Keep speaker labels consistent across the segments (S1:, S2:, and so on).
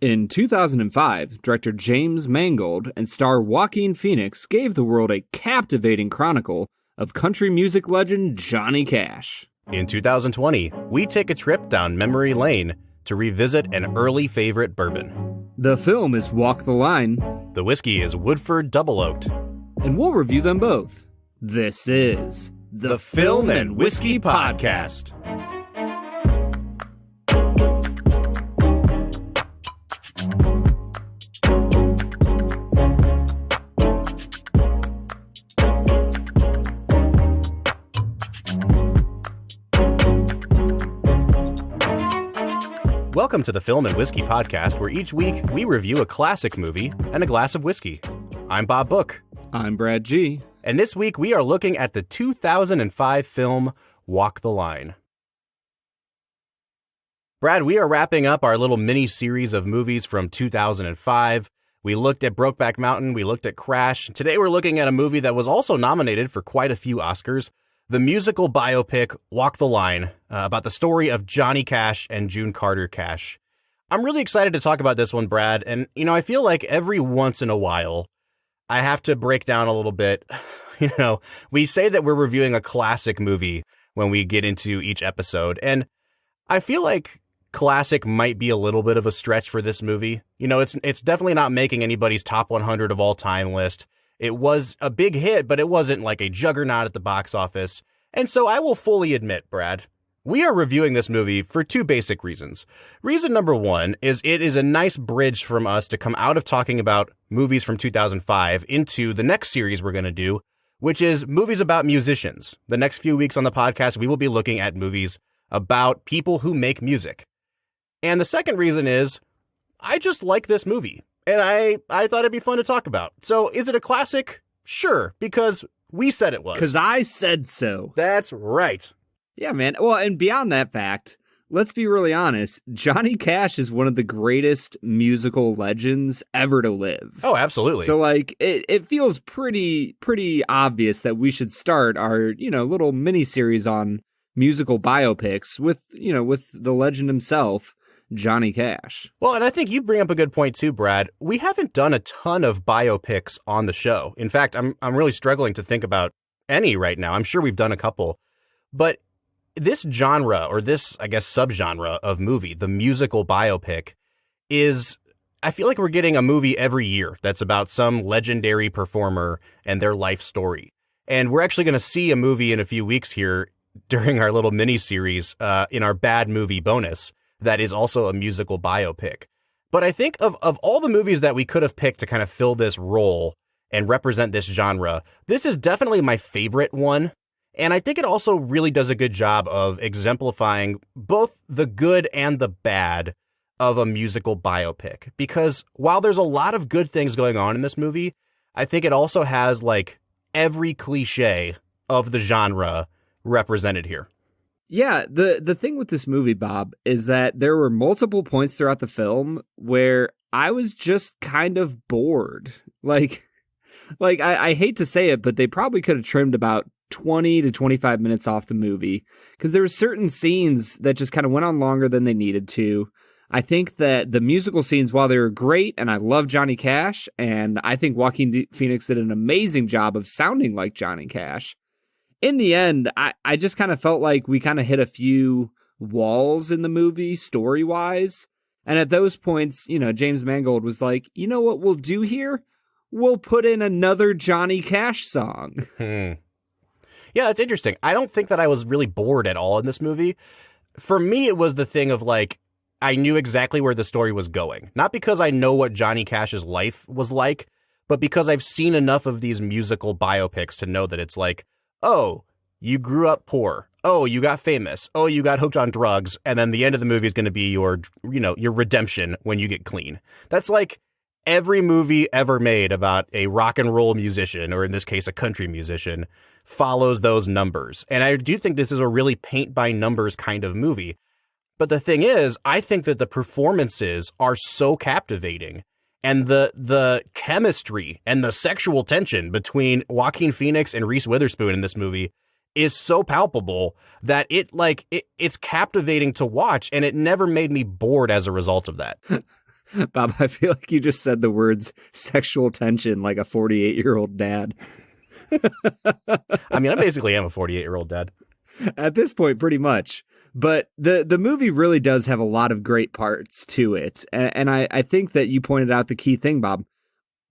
S1: In 2005, director James Mangold and star Joaquin Phoenix gave the world a captivating chronicle of country music legend Johnny Cash.
S2: In 2020, we take a trip down memory lane to revisit an early favorite bourbon.
S1: The film is Walk the Line.
S2: The whiskey is Woodford Double Oaked.
S1: And we'll review them both. This is
S2: the Film and Whiskey Podcast. Welcome to the Film and Whiskey Podcast, where each week we review a classic movie and a glass of whiskey. I'm Bob Book.
S1: I'm Brad G.
S2: And this week we are looking at the 2005 film Walk the Line. Brad, we are wrapping up our little mini-series of movies from 2005. We looked at Brokeback Mountain, we looked at Crash. Today we're looking at a movie that was also nominated for quite a few Oscars. The musical biopic, Walk the Line, about the story of Johnny Cash and June Carter Cash. I'm really excited to talk about this one, Brad, and, I feel like every once in a while, I have to break down a little bit. We say that we're reviewing a classic movie when we get into each episode, and I feel like classic might be a little bit of a stretch for this movie. It's definitely not making anybody's top 100 of all time list. It was a big hit, but it wasn't like a juggernaut at the box office. And so I will fully admit, Brad, we are reviewing this movie for two basic reasons. Reason number one is it is a nice bridge from us to come out of talking about movies from 2005 into the next series we're going to do, which is movies about musicians. The next few weeks on the podcast, we will be looking at movies about people who make music. And the second reason is I just like this movie. And I thought it'd be fun to talk about. So is it a classic? Sure, because we said it was.
S1: Because I said so.
S2: That's right.
S1: Yeah, man. Well, and beyond that fact, let's be really honest. Johnny Cash is one of the greatest musical legends ever to live.
S2: Oh, absolutely.
S1: So, it feels pretty obvious that we should start our, little mini-series on musical biopics with the legend himself, Johnny Cash.
S2: Well, and I think you bring up a good point too, Brad. We haven't done a ton of biopics on the show. In fact, I'm really struggling to think about any right now. I'm sure we've done a couple. But this genre, or this, I guess, subgenre of movie, the musical biopic, is, I feel like we're getting a movie every year that's about some legendary performer and their life story. And we're actually going to see a movie in a few weeks here during our little mini-series in our bad movie bonus that is also a musical biopic. But I think of all the movies that we could have picked to kind of fill this role and represent this genre, this is definitely my favorite one. And I think it also really does a good job of exemplifying both the good and the bad of a musical biopic. Because while there's a lot of good things going on in this movie, I think it also has every cliche of the genre represented here.
S1: Yeah, the thing with this movie, Bob, is that there were multiple points throughout the film where I was just kind of bored. I hate to say it, but they probably could have trimmed about 20 to 25 minutes off the movie because there were certain scenes that just kind of went on longer than they needed to. I think that the musical scenes, while they were great, and I love Johnny Cash, and I think Joaquin Phoenix did an amazing job of sounding like Johnny Cash, in the end, I just kind of felt like we kind of hit a few walls in the movie story-wise. And at those points, James Mangold was like, you know what we'll do here? We'll put in another Johnny Cash song.
S2: Yeah, that's interesting. I don't think that I was really bored at all in this movie. For me, it was the thing of I knew exactly where the story was going. Not because I know what Johnny Cash's life was like, but because I've seen enough of these musical biopics to know that it's oh, you grew up poor. Oh, you got famous. Oh, you got hooked on drugs. And then the end of the movie is going to be your redemption when you get clean. That's every movie ever made about a rock and roll musician, or in this case, a country musician, follows those numbers. And I do think this is a really paint by numbers kind of movie. But the thing is, I think that the performances are so captivating. And the chemistry and the sexual tension between Joaquin Phoenix and Reese Witherspoon in this movie is so palpable that it's captivating to watch, and it never made me bored as a result of that.
S1: Bob, I feel like you just said the words sexual tension like a 48-year-old dad.
S2: I mean, I basically am a 48-year-old dad.
S1: At this point, pretty much. But the movie really does have a lot of great parts to it. And I think that you pointed out the key thing, Bob.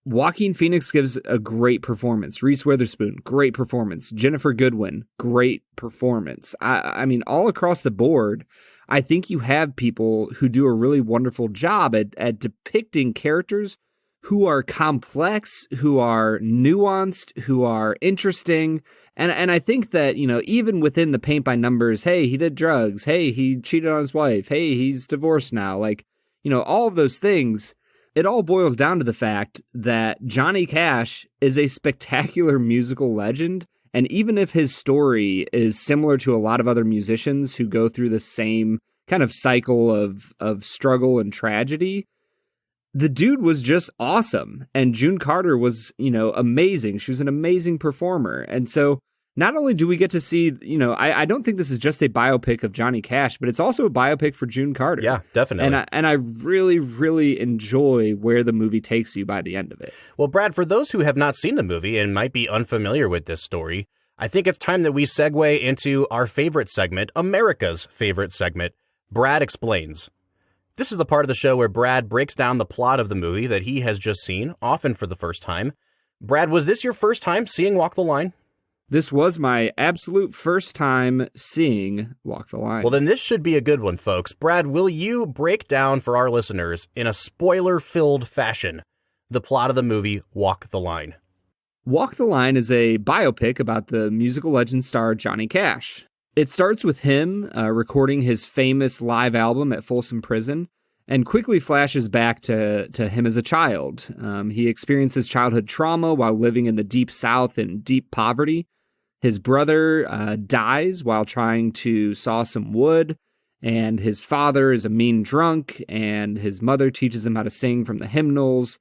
S1: Joaquin Phoenix gives a great performance. Reese Witherspoon, great performance. Jennifer Goodwin, great performance. I mean, all across the board, I think you have people who do a really wonderful job at depicting characters who are complex, who are nuanced, who are interesting. And I think that, you know, even within the paint by numbers, hey, he did drugs. Hey, he cheated on his wife. Hey, he's divorced now. Like, you know, all of those things, it all boils down to the fact that Johnny Cash is a spectacular musical legend. And even if his story is similar to a lot of other musicians who go through the same kind of cycle of struggle and tragedy, the dude was just awesome. And June Carter was, you know, amazing. She was an amazing performer. And so not only do we get to see, you know, I don't think this is just a biopic of Johnny Cash, but it's also a biopic for June Carter.
S2: Yeah, definitely.
S1: And I really, really enjoy where the movie takes you by the end of it.
S2: Well, Brad, for those who have not seen the movie and might be unfamiliar with this story, I think it's time that we segue into our favorite segment, America's favorite segment, Brad Explains. This is the part of the show where Brad breaks down the plot of the movie that he has just seen, often for the first time. Brad, was this your first time seeing Walk the Line?
S1: This was my absolute first time seeing Walk the Line.
S2: Well, then this should be a good one, folks. Brad, will you break down for our listeners, in a spoiler-filled fashion, the plot of the movie Walk the Line?
S1: Walk the Line is a biopic about the musical legend star Johnny Cash. It starts with him recording his famous live album at Folsom Prison and quickly flashes back to him as a child. He experiences childhood trauma while living in the Deep South in deep poverty. His brother dies while trying to saw some wood, and his father is a mean drunk, and his mother teaches him how to sing from the hymnals.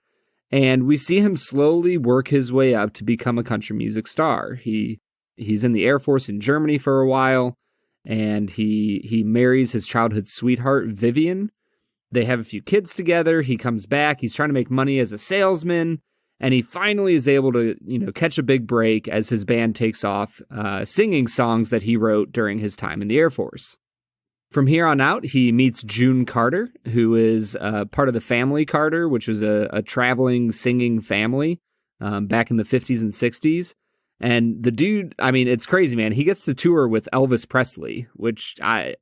S1: And we see him slowly work his way up to become a country music star. He's in the Air Force in Germany for a while, and he marries his childhood sweetheart, Vivian. They have a few kids together. He comes back. He's trying to make money as a salesman, and he finally is able to, you know, catch a big break as his band takes off, singing songs that he wrote during his time in the Air Force. From here on out, he meets June Carter, who is part of the family Carter, which was a traveling singing family back in the 50s and 60s. And the dude, I mean, it's crazy, man. He gets to tour with Elvis Presley, which I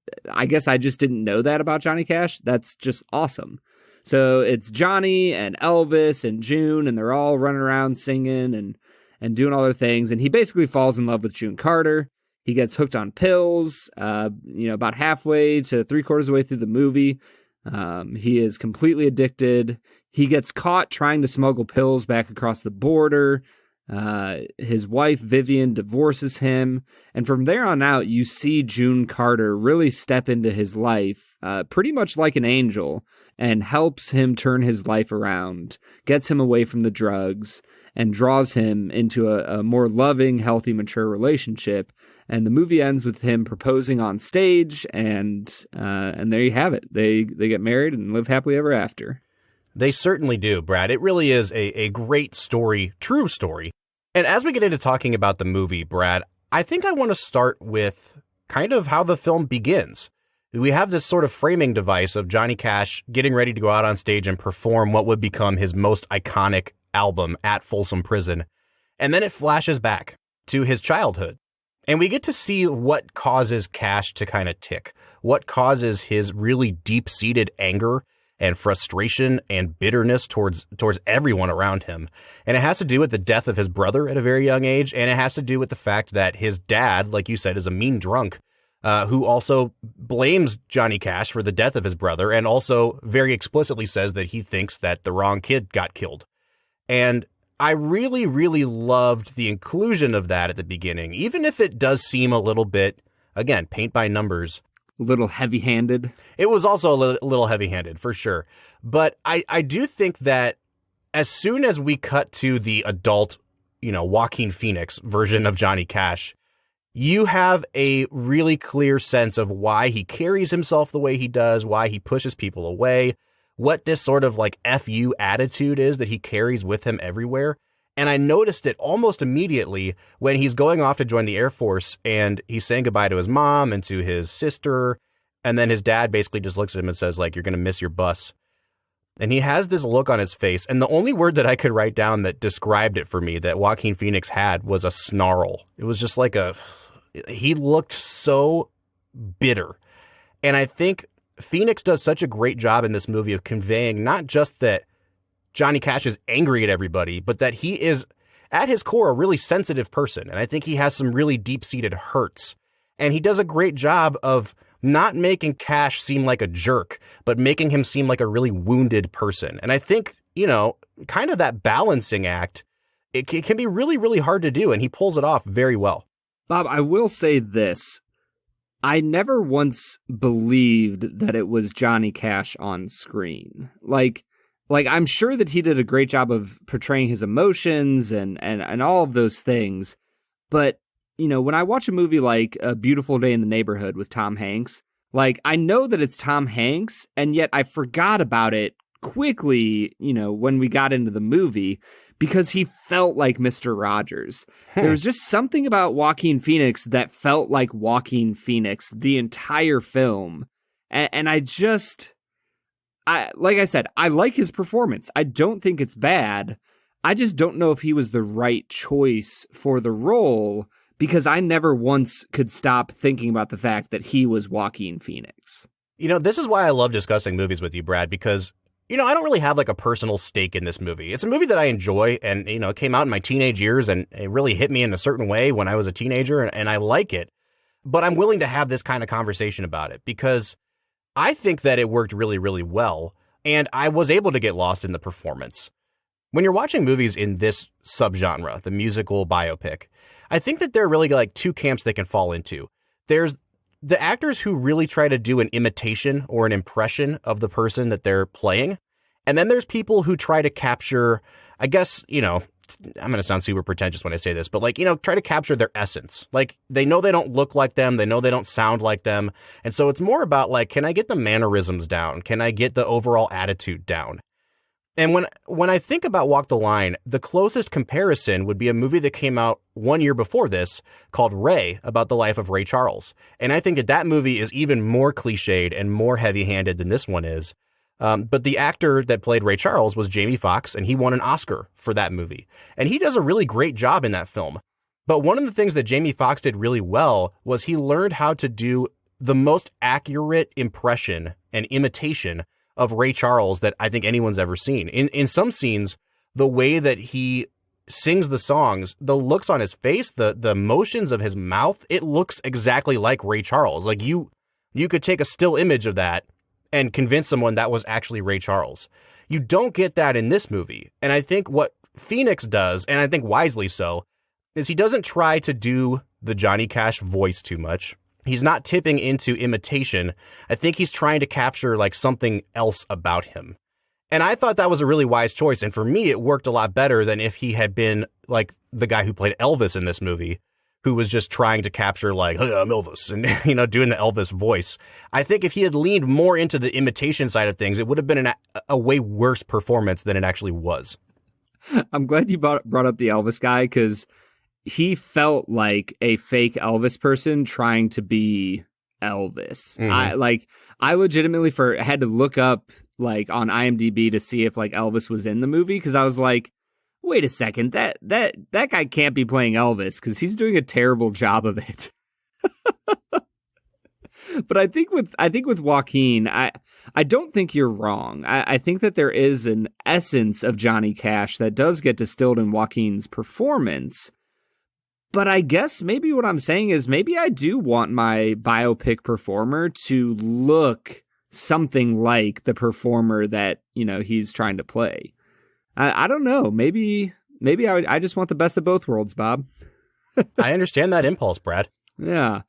S1: guess I just didn't know that about Johnny Cash. That's just awesome. So it's Johnny and Elvis and June, and they're all running around singing and doing all their things. And he basically falls in love with June Carter. He gets hooked on pills, about halfway to 3/4 of the way through the movie. He is completely addicted. He gets caught trying to smuggle pills back across the border. His wife, Vivian, divorces him. And from there on out, you see June Carter really step into his life, pretty much like an angel, and helps him turn his life around, gets him away from the drugs, and draws him into a more loving, healthy, mature relationship. And the movie ends with him proposing on stage, and there you have it. They get married and live happily ever after.
S2: They certainly do, Brad. It really is a great story, true story. And as we get into talking about the movie, Brad, I think I want to start with kind of how the film begins. We have this sort of framing device of Johnny Cash getting ready to go out on stage and perform what would become his most iconic album at Folsom Prison. And then it flashes back to his childhood. And we get to see what causes Cash to kind of tick, what causes his really deep-seated anger and frustration and bitterness towards everyone around him. And it has to do with the death of his brother at a very young age, and it has to do with the fact that his dad, like you said, is a mean drunk, who also blames Johnny Cash for the death of his brother, and also very explicitly says that he thinks that the wrong kid got killed. And I really, really loved the inclusion of that at the beginning, even if it does seem a little bit, again, paint by numbers.
S1: A little heavy-handed.
S2: It was also a little heavy-handed, for sure. But I do think that as soon as we cut to the adult, Joaquin Phoenix version of Johnny Cash, you have a really clear sense of why he carries himself the way he does, why he pushes people away, what this sort of like F you attitude is that he carries with him everywhere. And I noticed it almost immediately when he's going off to join the Air Force and he's saying goodbye to his mom and to his sister. And then his dad basically just looks at him and says, like, you're going to miss your bus. And he has this look on his face. And the only word that I could write down that described it for me that Joaquin Phoenix had was a snarl. It was just like he looked so bitter. And I think Phoenix does such a great job in this movie of conveying not just that Johnny Cash is angry at everybody, but that he is, at his core, a really sensitive person. And I think he has some really deep-seated hurts. And he does a great job of not making Cash seem like a jerk, but making him seem like a really wounded person. And I think, kind of that balancing act, it can be really, really hard to do. And he pulls it off very well.
S1: Bob, I will say this. I never once believed that it was Johnny Cash on screen. Like I'm sure that he did a great job of portraying his emotions and all of those things. But, when I watch a movie like A Beautiful Day in the Neighborhood with Tom Hanks, like I know that it's Tom Hanks, and yet I forgot about it quickly, when we got into the movie, because he felt like Mr. Rogers. There was just something about Joaquin Phoenix that felt like Joaquin Phoenix the entire film. And like I said, I like his performance. I don't think it's bad. I just don't know if he was the right choice for the role, because I never once could stop thinking about the fact that he was Joaquin Phoenix.
S2: This is why I love discussing movies with you, Brad, because, I don't really have like a personal stake in this movie. It's a movie that I enjoy and, it came out in my teenage years and it really hit me in a certain way when I was a teenager and I like it. But I'm willing to have this kind of conversation about it because I think that it worked really, really well, and I was able to get lost in the performance. When you're watching movies in this subgenre, the musical biopic, I think that there are really like two camps they can fall into. There's the actors who really try to do an imitation or an impression of the person that they're playing, and then there's people who try to capture, I guess, I'm going to sound super pretentious when I say this, but try to capture their essence. Like they know they don't look like them. They know they don't sound like them. And so it's more about can I get the mannerisms down? Can I get the overall attitude down? And when I think about Walk the Line, the closest comparison would be a movie that came out 1 year before this called Ray, about the life of Ray Charles. And I think that movie is even more cliched and more heavy-handed than this one is. But the actor that played Ray Charles was Jamie Foxx, and he won an Oscar for that movie. And he does a really great job in that film. But one of the things that Jamie Foxx did really well was he learned how to do the most accurate impression and imitation of Ray Charles that I think anyone's ever seen. In some scenes, the way that he sings the songs, the looks on his face, the motions of his mouth, it looks exactly like Ray Charles. Like you could take a still image of that and convince someone that was actually Ray Charles. You don't get that in this movie. And I think what Phoenix does, and I think wisely so, is he doesn't try to do the Johnny Cash voice too much. He's not tipping into imitation. I think he's trying to capture something else about him. And I thought that was a really wise choice. And for me, it worked a lot better than if he had been like the guy who played Elvis in this movie, who was just trying to capture hey, I'm Elvis, and, doing the Elvis voice. I think if he had leaned more into the imitation side of things, it would have been a way worse performance than it actually was.
S1: I'm glad you brought up the Elvis guy, because he felt like a fake Elvis person trying to be Elvis. Mm-hmm. I legitimately had to look up on IMDb to see if Elvis was in the movie, because I was like, wait a second, that guy can't be playing Elvis, because he's doing a terrible job of it. But I think with Joaquin, I don't think you're wrong. I think that there is an essence of Johnny Cash that does get distilled in Joaquin's performance. But I guess maybe what I'm saying is maybe I do want my biopic performer to look something like the performer that, he's trying to play. I don't know. Maybe I just want the best of both worlds, Bob.
S2: I understand that impulse, Brad.
S1: Yeah.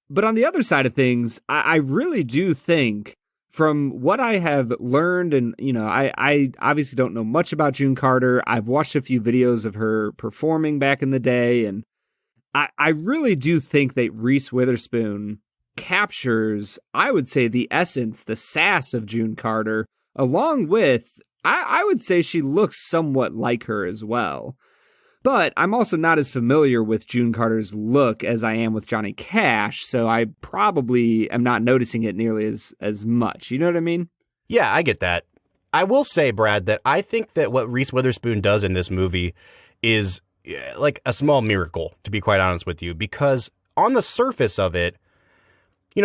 S1: But on the other side of things, I really do think, from what I have learned, and, I obviously don't know much about June Carter. I've watched a few videos of her performing back in the day, and I really do think that Reese Witherspoon captures, I would say, the essence, the sass of June Carter along with, I would say she looks somewhat like her as well. But I'm also not as familiar with June Carter's look as I am with Johnny Cash, so I probably am not noticing it nearly as much. You know what I mean?
S2: Yeah, I get that. I will say, Brad, that I think that what Reese Witherspoon does in this movie is like a small miracle, to be quite honest with you, because on the surface of it,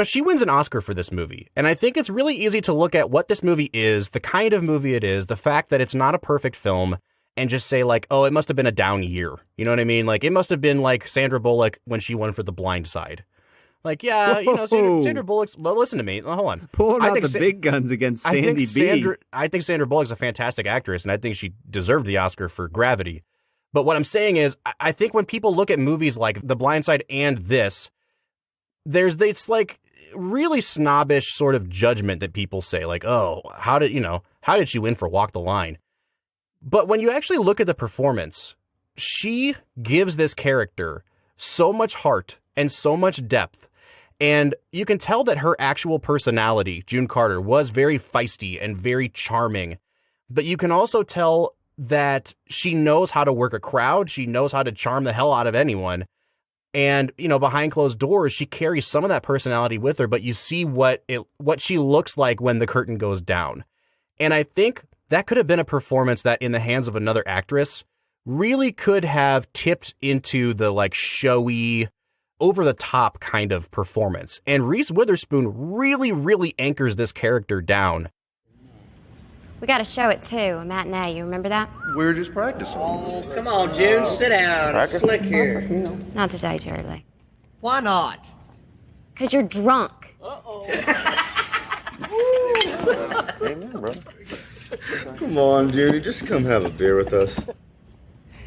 S2: she wins an Oscar for this movie. And I think it's really easy to look at what this movie is, the kind of movie it is, the fact that it's not a perfect film, and just say like, oh, it must have been a down year. You know what I mean? Like, it must have been like Sandra Bullock when she won for The Blind Side. Like, yeah, Sandra Bullock's, well, listen to me. Hold on.
S1: Pulling out the big guns against Sandy B.
S2: I think Sandra Bullock's a fantastic actress, and I think she deserved the Oscar for Gravity. But what I'm saying is, I think when people look at movies like The Blind Side and this, it's like really snobbish sort of judgment that people say, like, oh, how did she win for Walk the Line? But when you actually look at the performance, she gives this character so much heart and so much depth. And you can tell that her actual personality, June Carter, was very feisty and very charming. But you can also tell that she knows how to work a crowd. She knows how to charm the hell out of anyone. And, behind closed doors, she carries some of that personality with her, but you see what she looks like when the curtain goes down. And I think that could have been a performance that, in the hands of another actress, really could have tipped into the like showy, over the top kind of performance. And Reese Witherspoon really, really anchors this character down.
S3: We got a show at 2, a matinee. You remember that?
S4: We're just practicing.
S5: Oh, come on, June. Sit down. Practice? Slick here.
S3: Not today, Jerry Lee.
S5: Why not?
S3: 'Cause you're drunk.
S4: Amen, brother. Come on, Judy. Just come have a beer with us.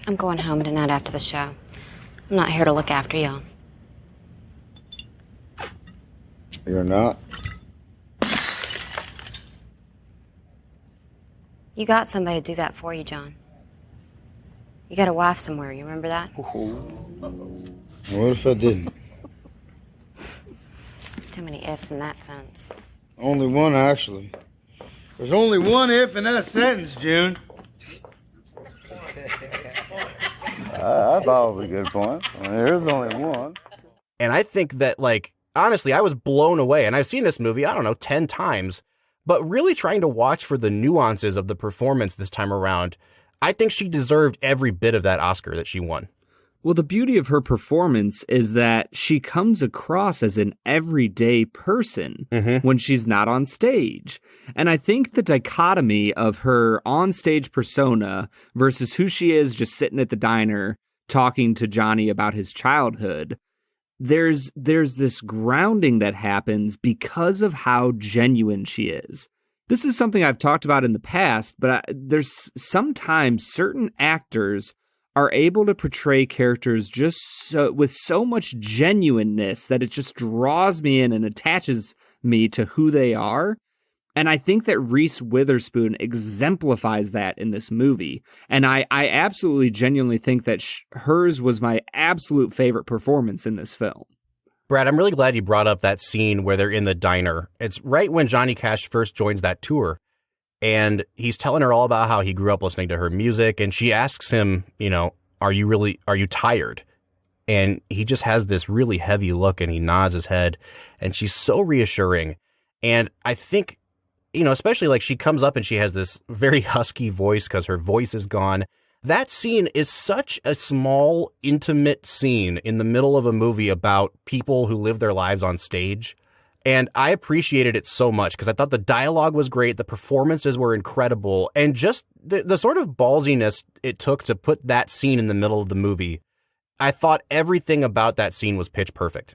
S3: I'm going home tonight after the show. I'm not here to look after y'all.
S4: You're not?
S3: You got somebody to do that for you, John. You got a wife somewhere, you remember that?
S4: What if I didn't?
S3: There's too many ifs in that sentence.
S4: Only one, actually. There's only one if in that sentence, June. I thought it was a good point. There's only one.
S2: And I think that, like, honestly, I was blown away. And I've seen this movie, 10 times. But really trying to watch for the nuances of the performance this time around, I think she deserved every bit of that Oscar that she won.
S1: Well, the beauty of her performance is that she comes across as an everyday person when she's not on stage. And I think the dichotomy of her on-stage persona versus who she is just sitting at the diner talking to Johnny about his childhood, there's this grounding that happens because of how genuine she is. This is something I've talked about in the past, but there's sometimes certain actors are able to portray characters with so much genuineness that it just draws me in and attaches me to who they are. And I think that Reese Witherspoon exemplifies that in this movie. And I absolutely genuinely think that hers was my absolute favorite performance in this film.
S2: Brad, I'm really glad you brought up that scene where they're in the diner. It's right when Johnny Cash first joins that tour. And he's telling her all about how he grew up listening to her music. And she asks him, are you tired? And he just has this really heavy look and he nods his head. And she's so reassuring. And I think, especially like she comes up and she has this very husky voice because her voice is gone. That scene is such a small, intimate scene in the middle of a movie about people who live their lives on stage. And I appreciated it so much because I thought the dialogue was great. The performances were incredible. And just the sort of ballsiness it took to put that scene in the middle of the movie. I thought everything about that scene was pitch perfect.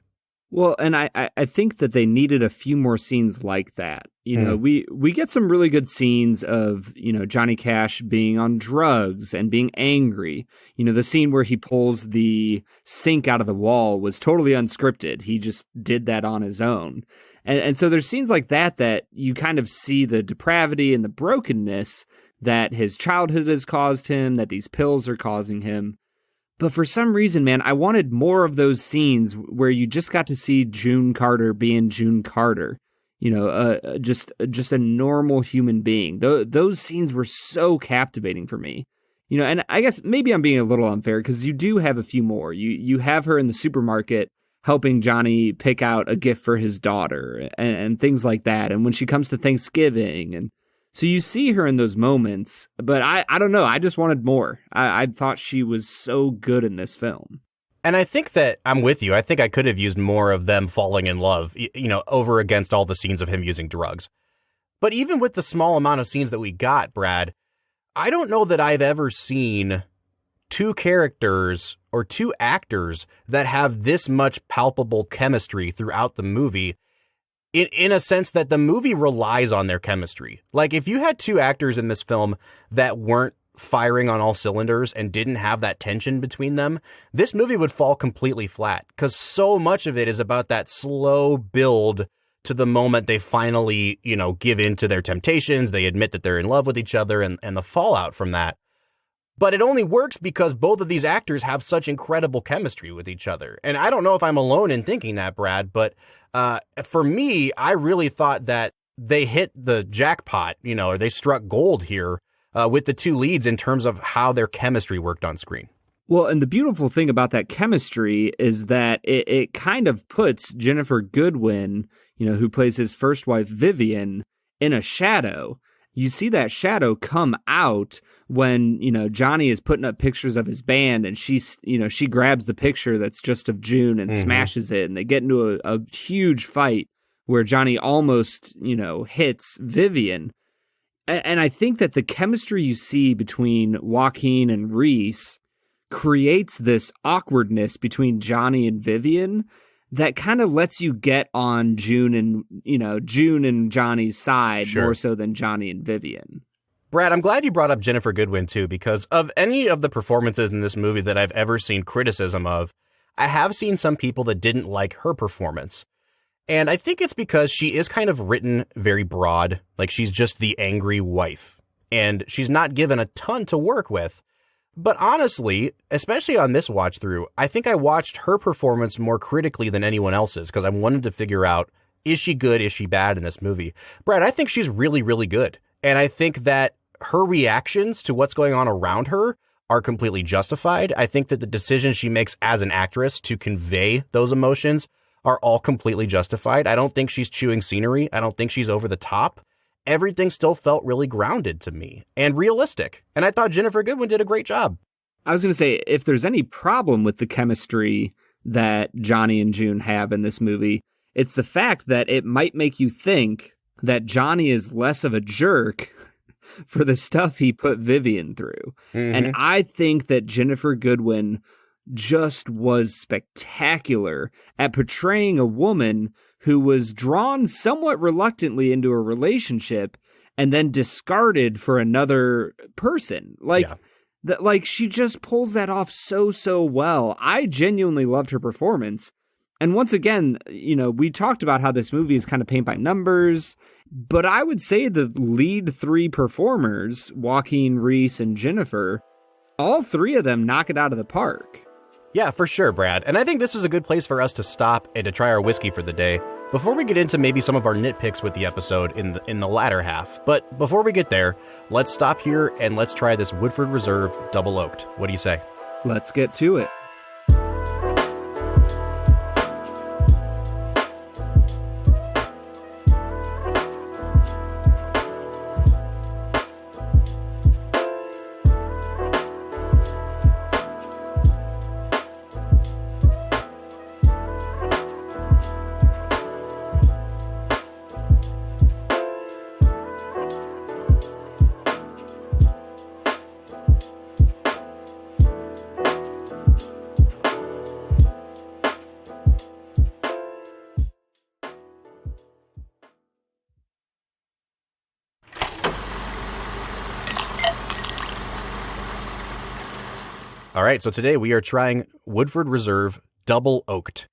S1: Well, and I think that they needed a few more scenes like that. We get some really good scenes of, Johnny Cash being on drugs and being angry. The scene where he pulls the sink out of the wall was totally unscripted. He just did that on his own. And so there's scenes like that you kind of see the depravity and the brokenness that his childhood has caused him, that these pills are causing him. But for some reason, man, I wanted more of those scenes where you just got to see June Carter being June Carter. just a normal human being. Those scenes were so captivating for me. And I guess maybe I'm being a little unfair because you do have a few more. You have her in the supermarket helping Johnny pick out a gift for his daughter and things like that. And when she comes to Thanksgiving, and so you see her in those moments, but I don't know. I just wanted more. I thought she was so good in this film.
S2: And I think that I'm with you. I think I could have used more of them falling in love, over against all the scenes of him using drugs. But even with the small amount of scenes that we got, Brad, I don't know that I've ever seen two characters or two actors that have this much palpable chemistry throughout the movie, in a sense that the movie relies on their chemistry. Like, if you had two actors in this film that weren't firing on all cylinders and didn't have that tension between them, this movie would fall completely flat, because so much of it is about that slow build to the moment they finally, give in to their temptations. They admit that they're in love with each other and the fallout from that. But it only works because both of these actors have such incredible chemistry with each other. And I don't know if I'm alone in thinking that, Brad, but for me, I really thought that they hit the jackpot, or they struck gold here with the two leads in terms of how their chemistry worked on screen.
S1: Well, and the beautiful thing about that chemistry is that it kind of puts Jennifer Goodwin, who plays his first wife, Vivian, in a shadow. You see that shadow come out when, Johnny is putting up pictures of his band, and she grabs the picture that's just of June and smashes it, and they get into a huge fight where Johnny almost, hits Vivian. And I think that the chemistry you see between Joaquin and Reese creates this awkwardness between Johnny and Vivian that kind of lets you get on June and Johnny's side more so than Johnny and Vivian.
S2: Brad, I'm glad you brought up Jennifer Goodwin too, because of any of the performances in this movie that I've ever seen criticism of, I have seen some people that didn't like her performance. And I think it's because she is kind of written very broad, like she's just the angry wife, and she's not given a ton to work with. But honestly, especially on this watch through, I think I watched her performance more critically than anyone else's, because I wanted to figure out, is she good, is she bad in this movie? Brad, I think she's really, really good. And I think that her reactions to what's going on around her are completely justified. I think that the decisions she makes as an actress to convey those emotions are all completely justified. I don't think she's chewing scenery. I don't think she's over the top. Everything still felt really grounded to me and realistic. And I thought Jennifer Goodwin did a great job.
S1: I was going to say, if there's any problem with the chemistry that Johnny and June have in this movie, it's the fact that it might make you think that Johnny is less of a jerk for the stuff he put Vivian through. And I think that Jennifer Goodwin just was spectacular at portraying a woman who was drawn somewhat reluctantly into a relationship and then discarded for another person. She just pulls that off so well. I genuinely loved her performance. And once again, we talked about how this movie is kind of paint by numbers, but I would say the lead three performers, Joaquin, Reese, and Jennifer, all three of them knock it out of the park.
S2: Yeah, for sure, Brad. And I think this is a good place for us to stop and to try our whiskey for the day before we get into maybe some of our nitpicks with the episode in the latter half. But before we get there, let's stop here and let's try this Woodford Reserve Double Oaked. What do you say?
S1: Let's get to it.
S2: All right, so today we are trying Woodford Reserve Double Oaked.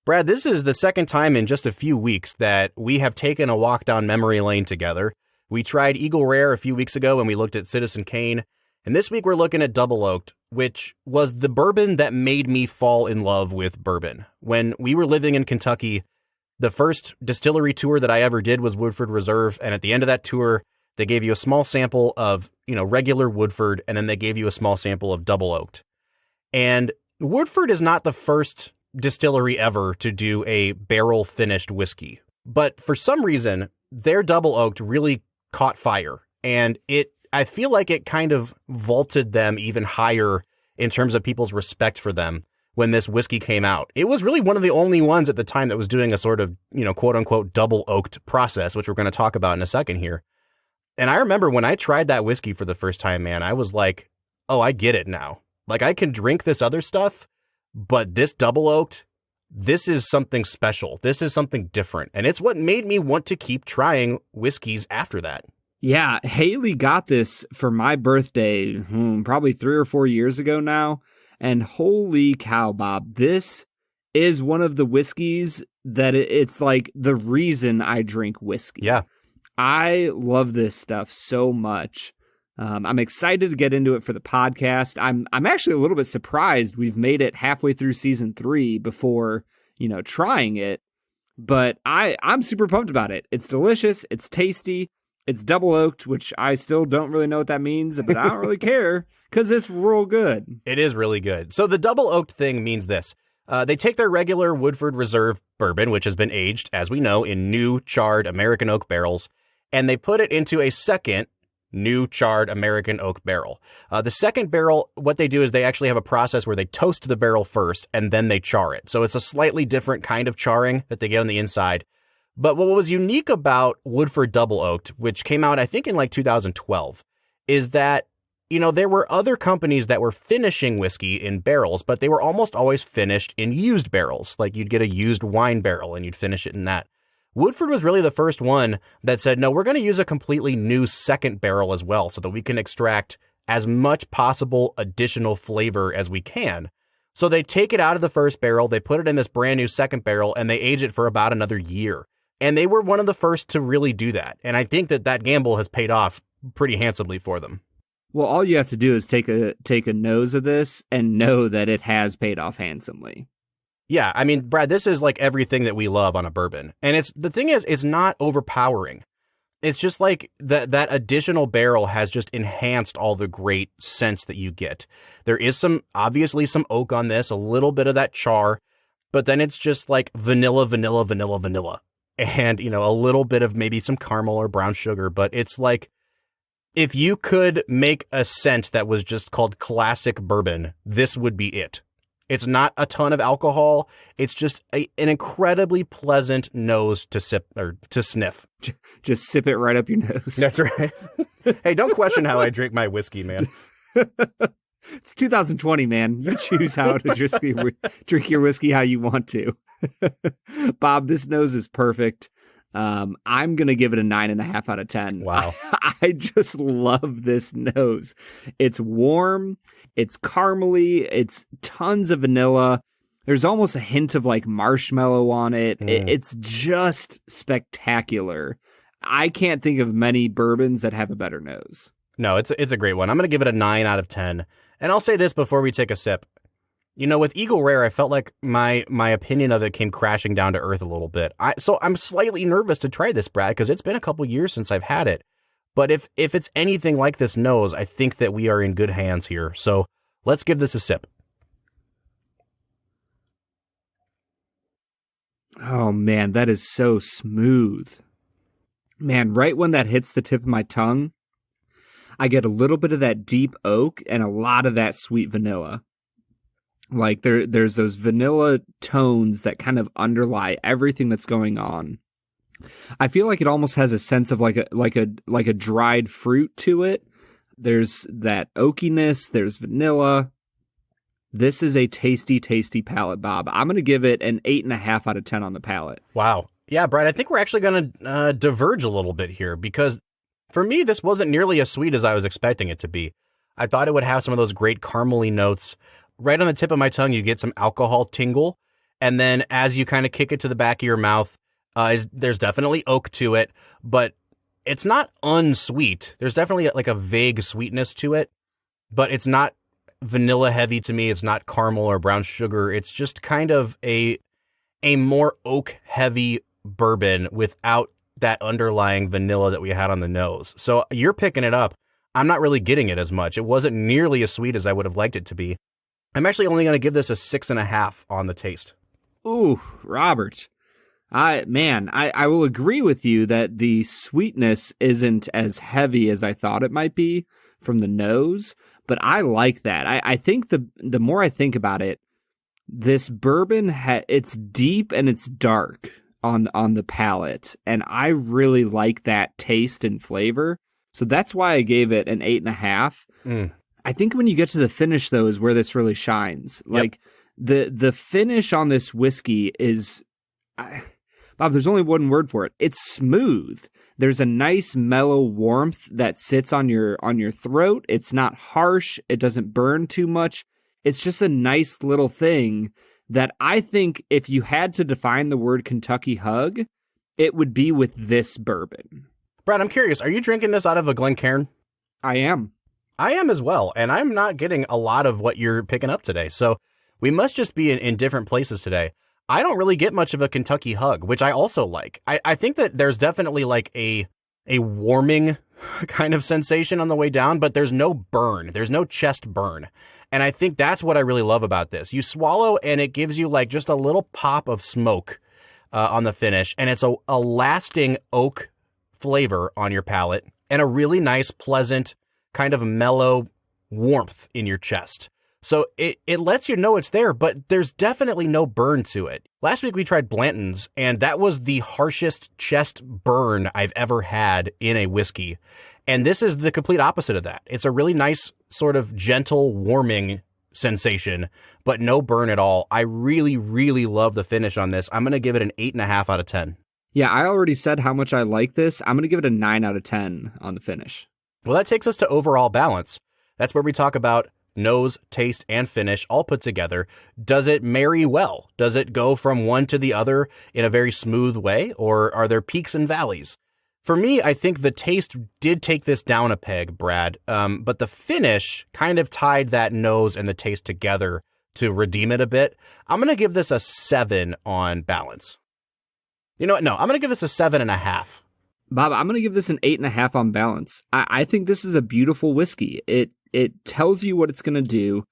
S2: Brad, this is the second time in just a few weeks that we have taken a walk down memory lane together. We tried Eagle Rare a few weeks ago and we looked at Citizen Kane. And this week we're looking at Double Oaked, which was the bourbon that made me fall in love with bourbon. When we were living in Kentucky, The first distillery tour that I ever did was Woodford Reserve. And at the end of that tour, they gave you a small sample of, regular Woodford, and then they gave you a small sample of Double Oaked. And Woodford is not the first distillery ever to do a barrel finished whiskey. But for some reason, their Double Oaked really caught fire. And I feel like it kind of vaulted them even higher in terms of people's respect for them when this whiskey came out. It was really one of the only ones at the time that was doing a sort of, quote unquote, double oaked process, which we're going to talk about in a second here. And I remember when I tried that whiskey for the first time, man, I was like, oh, I get it now. Like, I can drink this other stuff, but this double oaked, this is something special. This is something different. And it's what made me want to keep trying whiskeys after that.
S1: Yeah, Haley got this for my birthday probably 3 or 4 years ago now. And holy cow, Bob, this is one of the whiskeys that it's like the reason I drink whiskey.
S2: Yeah.
S1: I love this stuff so much. I'm excited to get into it for the podcast. I'm actually a little bit surprised we've made it halfway through season 3 before, trying it. But I'm super pumped about it. It's delicious. It's tasty. It's double oaked, which I still don't really know what that means, but I don't really care because it's real good.
S2: It is really good. So the double oaked thing means this. They take their regular Woodford Reserve bourbon, which has been aged, as we know, in new charred American oak barrels, and they put it into a second new charred American oak barrel. The second barrel, what they do is they actually have a process where they toast the barrel first and then they char it. So it's a slightly different kind of charring that they get on the inside. But what was unique about Woodford Double Oaked, which came out, I think, in like 2012, is that, there were other companies that were finishing whiskey in barrels, but they were almost always finished in used barrels. Like you'd get a used wine barrel and you'd finish it in that. Woodford was really the first one that said, no, we're going to use a completely new second barrel as well so that we can extract as much possible additional flavor as we can. So they take it out of the first barrel, they put it in this brand new second barrel, and they age it for about another year. And they were one of the first to really do that. And I think that gamble has paid off pretty handsomely for them.
S1: Well, all you have to do is take a nose of this and know that it has paid off handsomely.
S2: Yeah, I mean, Brad, this is like everything that we love on a bourbon. And the thing is, it's not overpowering. It's just like that additional barrel has just enhanced all the great scents that you get. There is obviously some oak on this, a little bit of that char, but then it's just like vanilla. And, a little bit of maybe some caramel or brown sugar, but it's like, if you could make a scent that was just called classic bourbon, this would be it. It's not a ton of alcohol. It's just an incredibly pleasant nose to sip or to sniff.
S1: Just sip it right up your nose.
S2: That's right. Hey, don't question how I drink my whiskey, man.
S1: It's 2020, man. You choose how to drink your whiskey how you want to. Bob, this nose is perfect. I'm going to give it a 9.5 out of 10.
S2: Wow.
S1: I just love this nose. It's warm. It's caramely. It's tons of vanilla. There's almost a hint of like marshmallow on it. It's just spectacular. I can't think of many bourbons that have a better nose.
S2: No, it's a great one. I'm going to give it a 9 out of 10. And I'll say this before we take a sip. With Eagle Rare, I felt like my opinion of it came crashing down to earth a little bit. So I'm slightly nervous to try this, Brad, because it's been a couple years since I've had it. But if it's anything like this nose, I think that we are in good hands here. So let's give this a sip.
S1: Oh, man, that is so smooth. Man, right when that hits the tip of my tongue, I get a little bit of that deep oak and a lot of that sweet vanilla. Like there's those vanilla tones that kind of underlie everything that's going on. I feel like it almost has a sense of like a dried fruit to it. There's that oakiness, there's vanilla. This is a tasty, tasty palate, Bob. I'm going to give it an 8.5 out of 10 on the palate.
S2: Wow. Yeah, Brad, I think we're actually going to diverge a little bit here because for me, this wasn't nearly as sweet as I was expecting it to be. I thought it would have some of those great caramely notes. Right on the tip of my tongue, you get some alcohol tingle. And then as you kind of kick it to the back of your mouth, there's definitely oak to it, but it's not unsweet. There's definitely like a vague sweetness to it, but it's not vanilla heavy to me. It's not caramel or brown sugar. It's just kind of a more oak heavy bourbon without that underlying vanilla that we had on the nose. So you're picking it up. I'm not really getting it as much. It wasn't nearly as sweet as I would have liked it to be. I'm actually only going to give this a 6.5 on the taste.
S1: Ooh, Robert. I will agree with you that the sweetness isn't as heavy as I thought it might be from the nose, but I like that. I think the more I think about it, this bourbon, it's deep and it's dark on the palate, and I really like that taste and flavor. So that's why I gave it an 8.5. I think when you get to the finish, though, is where this really shines.
S2: Yep.
S1: Like the finish on this whiskey is, Bob, there's only one word for it. It's smooth. There's a nice mellow warmth that sits on your throat. It's not harsh. It doesn't burn too much. It's just a nice little thing that I think if you had to define the word Kentucky hug, it would be with this bourbon.
S2: Brad, I'm curious. Are you drinking this out of a Glencairn?
S1: I am.
S2: I am as well, and I'm not getting a lot of what you're picking up today. So we must just be in different places today. I don't really get much of a Kentucky hug, which I also like. I think that there's definitely like a warming kind of sensation on the way down, but there's no burn. There's no chest burn. And I think that's what I really love about this. You swallow and it gives you like just a little pop of smoke on the finish. And it's a lasting oak flavor on your palate and a really nice, pleasant kind of mellow warmth in your chest. So it lets you know it's there, but there's definitely no burn to it. Last week we tried Blanton's, and that was the harshest chest burn I've ever had in a whiskey. And this is the complete opposite of that. It's a really nice sort of gentle warming sensation, but no burn at all. I really, really love the finish on this. I'm going to give it an 8.5 out of 10.
S1: Yeah, I already said how much I like this. I'm going to give it a 9 out of 10 on the finish.
S2: Well, that takes us to overall balance. That's where we talk about nose, taste, and finish all put together. Does it marry well? Does it go from one to the other in a very smooth way, or are there peaks and valleys? For me, I think the taste did take this down a peg, Brad, but the finish kind of tied that nose and the taste together to redeem it a bit. I'm going to give this a 7 on balance. You know what? No, I'm going to give this a 7.5.
S1: Bob, I'm going to give this an 8.5 on balance. I think this is a beautiful whiskey. It tells you what it's going to do.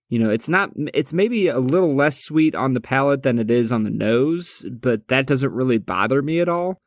S1: You know, it's maybe a little less sweet on the palate than it is on the nose, but that doesn't really bother me at all.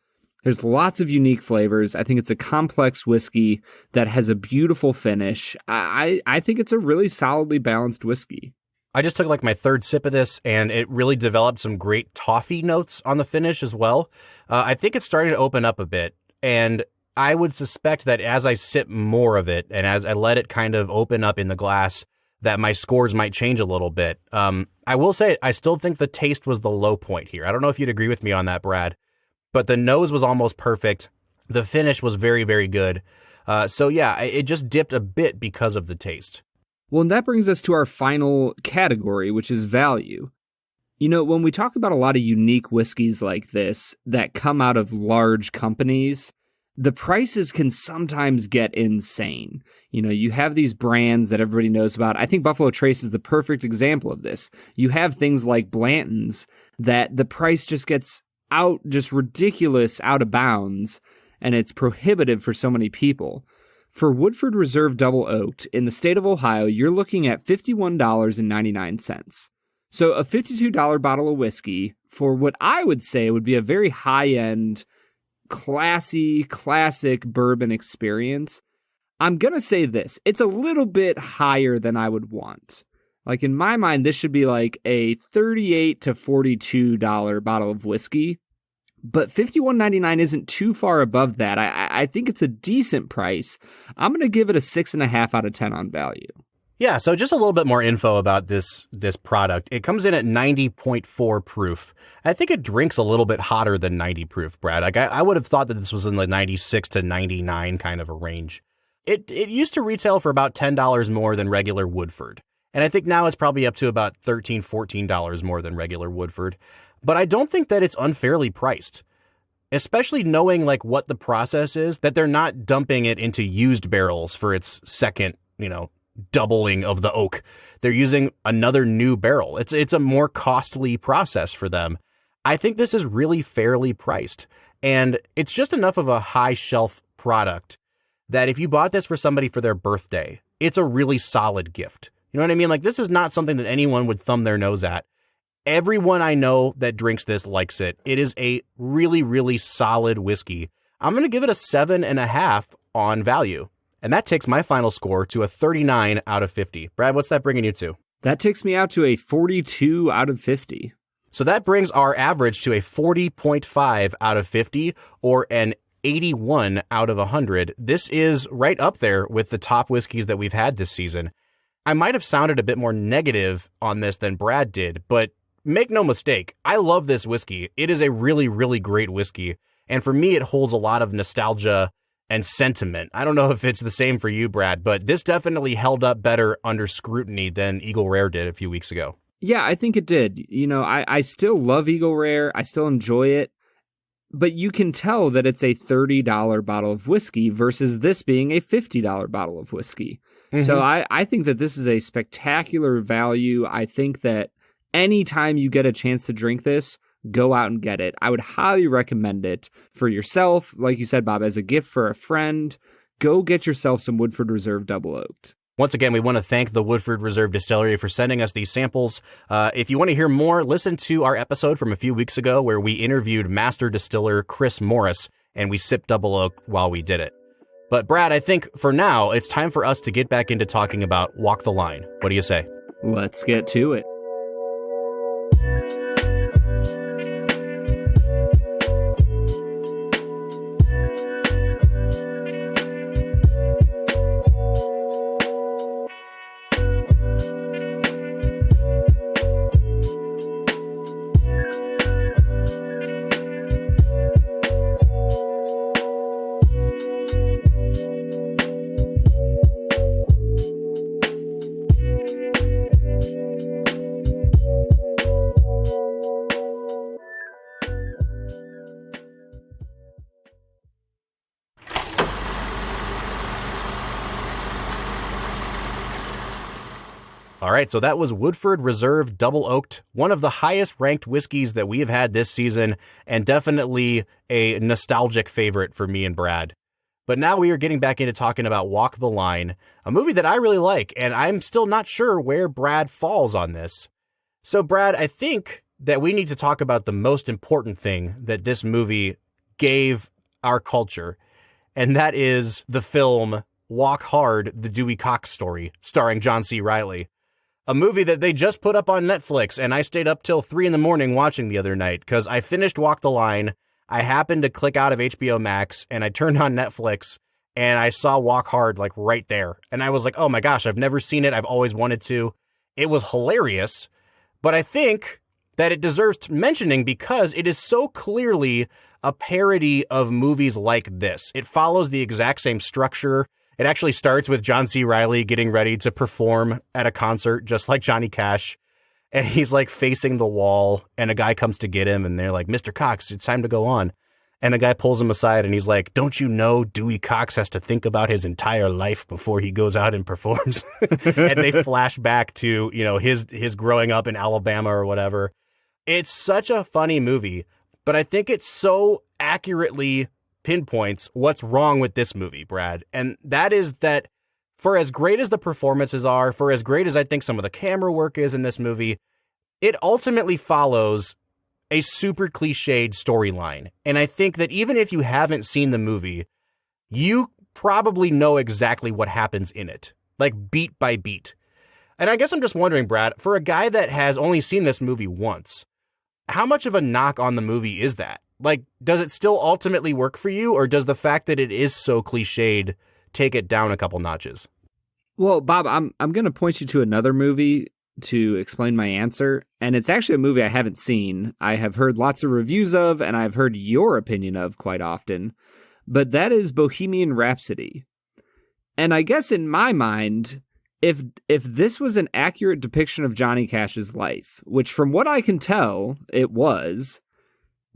S1: There's lots of unique flavors. I think it's a complex whiskey that has a beautiful finish. I think it's a really solidly balanced whiskey.
S2: I just took like my third sip of this, and it really developed some great toffee notes on the finish as well. I think it's starting to open up a bit, and I would suspect that as I sip more of it and as I let it kind of open up in the glass, that my scores might change a little bit. I will say I still think the taste was the low point here. I don't know if you'd agree with me on that, Brad, but the nose was almost perfect. The finish was very, very good. So yeah, it just dipped a bit because of the taste.
S1: Well, and that brings us to our final category, which is value. You know, when we talk about a lot of unique whiskeys like this that come out of large companies, the prices can sometimes get insane. You know, you have these brands that everybody knows about. I think Buffalo Trace is the perfect example of this. You have things like Blanton's that the price just gets just ridiculous, out of bounds, and it's prohibitive for so many people. For Woodford Reserve Double Oaked in the state of Ohio, you're looking at $51.99. So a $52 bottle of whiskey for what I would say would be a very high-end, classic bourbon experience. I'm going to say this. It's a little bit higher than I would want. Like in my mind, this should be like a $38 to $42 bottle of whiskey. But $51.99 isn't too far above that. I think it's a decent price. I'm going to give it a 6.5 out of 10 on value.
S2: Yeah, so just a little bit more info about this product. It comes in at 90.4 proof. I think it drinks a little bit hotter than 90 proof, Brad. Like I would have thought that this was in the 96 to 99 kind of a range. It used to retail for about $10 more than regular Woodford. And I think now it's probably up to about $13, $14 more than regular Woodford. But I don't think that it's unfairly priced, especially knowing like what the process is, that they're not dumping it into used barrels for its second, doubling of the oak. They're using another new barrel. It's a more costly process for them. I think this is really fairly priced. And it's just enough of a high shelf product that if you bought this for somebody for their birthday, it's a really solid gift. You know what I mean? Like, this is not something that anyone would thumb their nose at. Everyone I know that drinks this likes it. It is a really, really solid whiskey. I'm going to give it a 7.5 on value. And that takes my final score to a 39 out of 50. Brad, what's that bringing you to?
S1: That takes me out to a 42 out of 50.
S2: So that brings our average to a 40.5 out of 50, or an 81 out of 100. This is right up there with the top whiskeys that we've had this season. I might have sounded a bit more negative on this than Brad did, but make no mistake, I love this whiskey. It is a really, really great whiskey. And for me, it holds a lot of nostalgia and sentiment. I don't know if it's the same for you, Brad, but this definitely held up better under scrutiny than Eagle Rare did a few weeks ago.
S1: Yeah, I think it did. You know, I still love Eagle Rare. I still enjoy it. But you can tell that it's a $30 bottle of whiskey versus this being a $50 bottle of whiskey. Mm-hmm. So I think that this is a spectacular value. I think that anytime you get a chance to drink this, go out and get it. I would highly recommend it for yourself. Like you said, Bob, as a gift for a friend, go get yourself some Woodford Reserve Double Oaked.
S2: Once again, we want to thank the Woodford Reserve Distillery for sending us these samples. If you want to hear more, listen to our episode from a few weeks ago where we interviewed master distiller Chris Morris, and we sipped Double Oak while we did it. But Brad, I think for now, it's time for us to get back into talking about Walk the Line. What do you say?
S1: Let's get to it.
S2: All right, so that was Woodford Reserve Double Oaked, one of the highest ranked whiskeys that we have had this season, and definitely a nostalgic favorite for me and Brad. But now we are getting back into talking about Walk the Line, a movie that I really like, and I'm still not sure where Brad falls on this. So Brad, I think that we need to talk about the most important thing that this movie gave our culture, and that is the film Walk Hard, the Dewey Cox Story, starring John C. Reilly. A movie that they just put up on Netflix, and I stayed up till 3 a.m. watching the other night, because I finished Walk the Line, I happened to click out of HBO Max, and I turned on Netflix, and I saw Walk Hard, like, right there. And I was like, oh my gosh, I've never seen it, I've always wanted to. It was hilarious, but I think that it deserves mentioning because it is so clearly a parody of movies like this. It follows the exact same structure. It actually starts with John C. Reilly getting ready to perform at a concert, just like Johnny Cash. And he's like facing the wall, and a guy comes to get him, and they're like, Mr. Cox, it's time to go on. And a guy pulls him aside, and he's like, don't you know Dewey Cox has to think about his entire life before he goes out and performs? And they flash back to, you know, his growing up in Alabama or whatever. It's such a funny movie, but I think it so accurately pinpoints what's wrong with this movie, Brad. And that is that for as great as the performances are, for as great as I think some of the camera work is in this movie, it ultimately follows a super cliched storyline. And I think that even if you haven't seen the movie, you probably know exactly what happens in it, like beat by beat. And I guess I'm just wondering, Brad, for a guy that has only seen this movie once, how much of a knock on the movie is that? Like, does it still ultimately work for you, or does the fact that it is so cliched take it down a couple notches?
S1: Well, Bob, I'm going to point you to another movie to explain my answer, and it's actually a movie I haven't seen. I have heard lots of reviews of, and I've heard your opinion of quite often, but that is Bohemian Rhapsody. And I guess in my mind, if this was an accurate depiction of Johnny Cash's life, which from what I can tell, it was,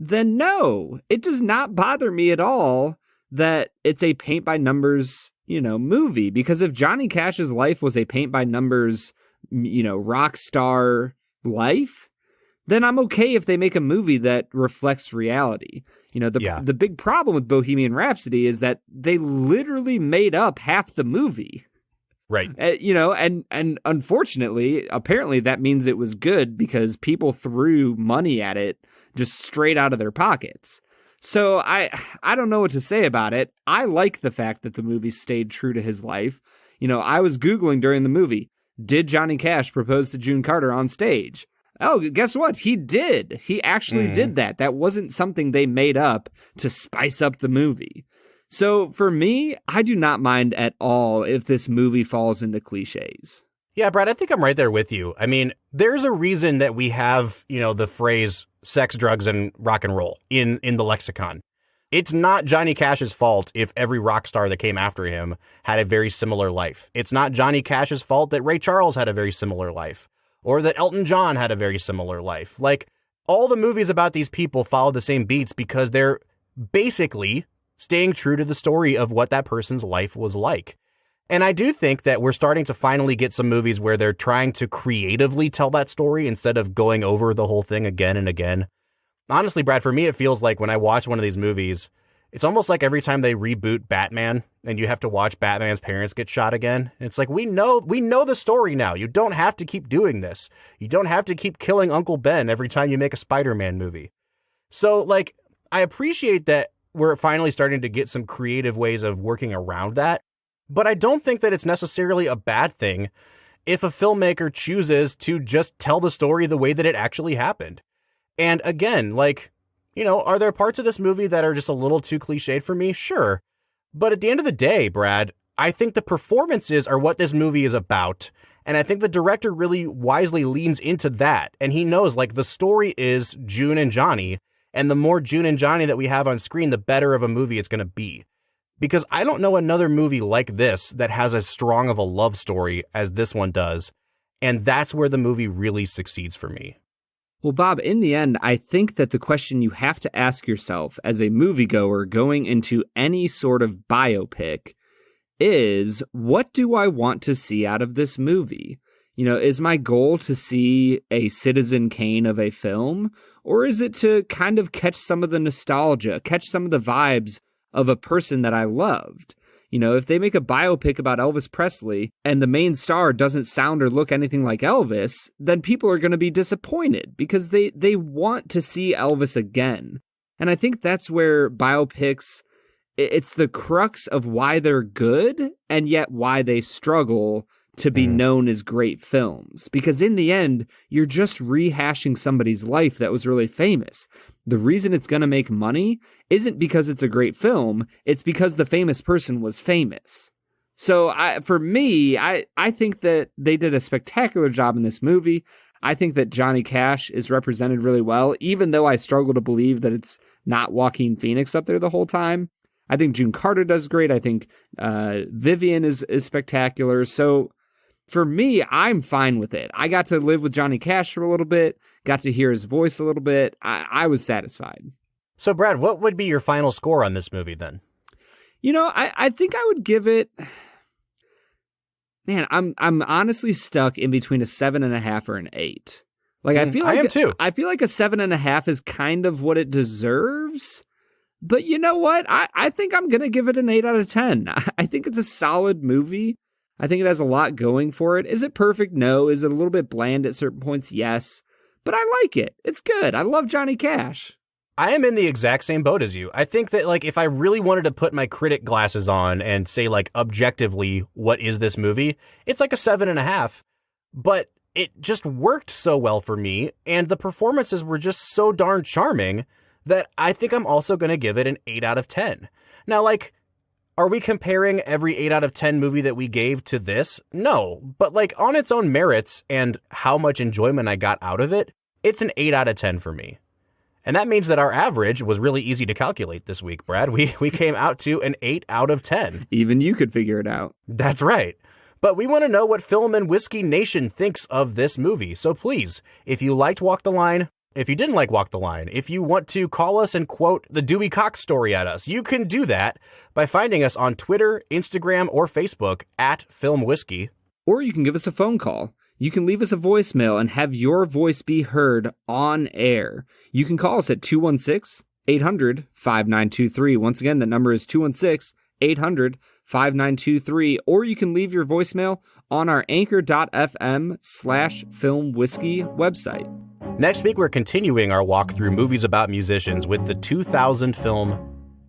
S1: then no, it does not bother me at all that it's a paint-by-numbers, movie. Because if Johnny Cash's life was a paint-by-numbers, rock star life, then I'm okay if they make a movie that reflects reality. You know, the big problem with Bohemian Rhapsody is that they literally made up half the movie.
S2: Right.
S1: You know, and unfortunately, apparently that means it was good because people threw money at it just straight out of their pockets. So I don't know what to say about it. I like the fact that the movie stayed true to his life. You know, I was Googling during the movie, did Johnny Cash propose to June Carter on stage? Oh, guess what? He did. He actually did that. That wasn't something they made up to spice up the movie. So for me, I do not mind at all if this movie falls into cliches.
S2: Yeah, Brad, I think I'm right there with you. I mean, there's a reason that we have, you know, the phrase sex, drugs, and rock and roll in the lexicon. It's not Johnny Cash's fault if every rock star that came after him had a very similar life. It's not Johnny Cash's fault that Ray Charles had a very similar life, or that Elton John had a very similar life. Like, all the movies about these people follow the same beats because they're basically staying true to the story of what that person's life was like. And I do think that we're starting to finally get some movies where they're trying to creatively tell that story instead of going over the whole thing again and again. Honestly, Brad, for me, it feels like when I watch one of these movies, it's almost like every time they reboot Batman and you have to watch Batman's parents get shot again. It's like, we know the story now. You don't have to keep doing this. You don't have to keep killing Uncle Ben every time you make a Spider-Man movie. So, like, I appreciate that we're finally starting to get some creative ways of working around that. But I don't think that it's necessarily a bad thing if a filmmaker chooses to just tell the story the way that it actually happened. And again, like, you know, are there parts of this movie that are just a little too cliched for me? Sure. But at the end of the day, Brad, I think the performances are what this movie is about. And I think the director really wisely leans into that. And he knows, like, the story is June and Johnny. And the more June and Johnny that we have on screen, the better of a movie it's going to be. Because I don't know another movie like this that has as strong of a love story as this one does. And that's where the movie really succeeds for me.
S1: Well, Bob, in the end, I think that the question you have to ask yourself as a moviegoer going into any sort of biopic is, what do I want to see out of this movie? You know, is my goal to see a Citizen Kane of a film? Or is it to kind of catch some of the nostalgia, catch some of the vibes of a person that I loved? You know, if they make a biopic about Elvis Presley and the main star doesn't sound or look anything like Elvis, then people are going to be disappointed because they want to see Elvis again. And I think that's where biopics, it's the crux of why they're good and yet why they struggle to be known as great films. Because in the end, you're just rehashing somebody's life that was really famous. The reason it's going to make money isn't because it's a great film. It's because the famous person was famous. So for me, I think that they did a spectacular job in this movie. I think that Johnny Cash is represented really well, even though I struggle to believe that it's not Joaquin Phoenix up there the whole time. I think June Carter does great. I think Vivian is spectacular. So for me, I'm fine with it. I got to live with Johnny Cash for a little bit, got to hear his voice a little bit. I was satisfied.
S2: So, Brad, what would be your final score on this movie then?
S1: You know, I think I would give it... Man, I'm honestly stuck in between a 7.5 or an 8. Like, I feel like
S2: I am too.
S1: I feel like a 7.5 is kind of what it deserves. But you know what? I think I'm going to give it an 8 out of 10. I think it's a solid movie. I think it has a lot going for it. Is it perfect? No. Is it a little bit bland at certain points? Yes. But I like it. It's good. I love Johnny Cash.
S2: I am in the exact same boat as you. I think that, like, if I really wanted to put my critic glasses on and say, like, objectively, what is this movie? It's like a 7.5. But it just worked so well for me, and the performances were just so darn charming that I think I'm also going to give it an 8 out of 10. Now, like, are we comparing every 8 out of 10 movie that we gave to this? No. But, like, on its own merits and how much enjoyment I got out of it, it's an 8 out of 10 for me. And that means that our average was really easy to calculate this week, Brad. We came out to an 8 out of 10.
S1: Even you could figure it out.
S2: That's right. But we want to know what Film and Whiskey Nation thinks of this movie. So please, if you liked Walk the Line, if you didn't like Walk the Line, if you want to call us and quote the Dewey Cox story at us, you can do that by finding us on Twitter, Instagram, or Facebook at Film Whiskey.
S1: Or you can give us a phone call. you can leave us a voicemail and have your voice be heard on air. You can call us at 216-800-5923. Once again, the number is 216-800-5923, or you can leave your voicemail on our anchor.fm/filmwhiskey website.
S2: Next week, we're continuing our walk through movies about musicians with the 2000 film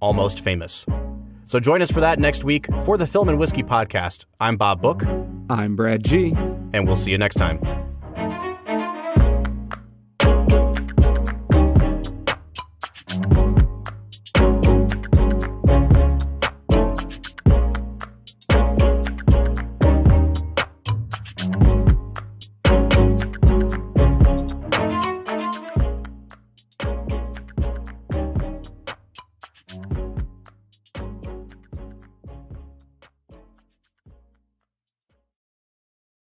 S2: Almost Famous. So join us for that next week for the Film and Whiskey Podcast. I'm Bob Book.
S1: I'm Brad G.
S2: And we'll see you next time.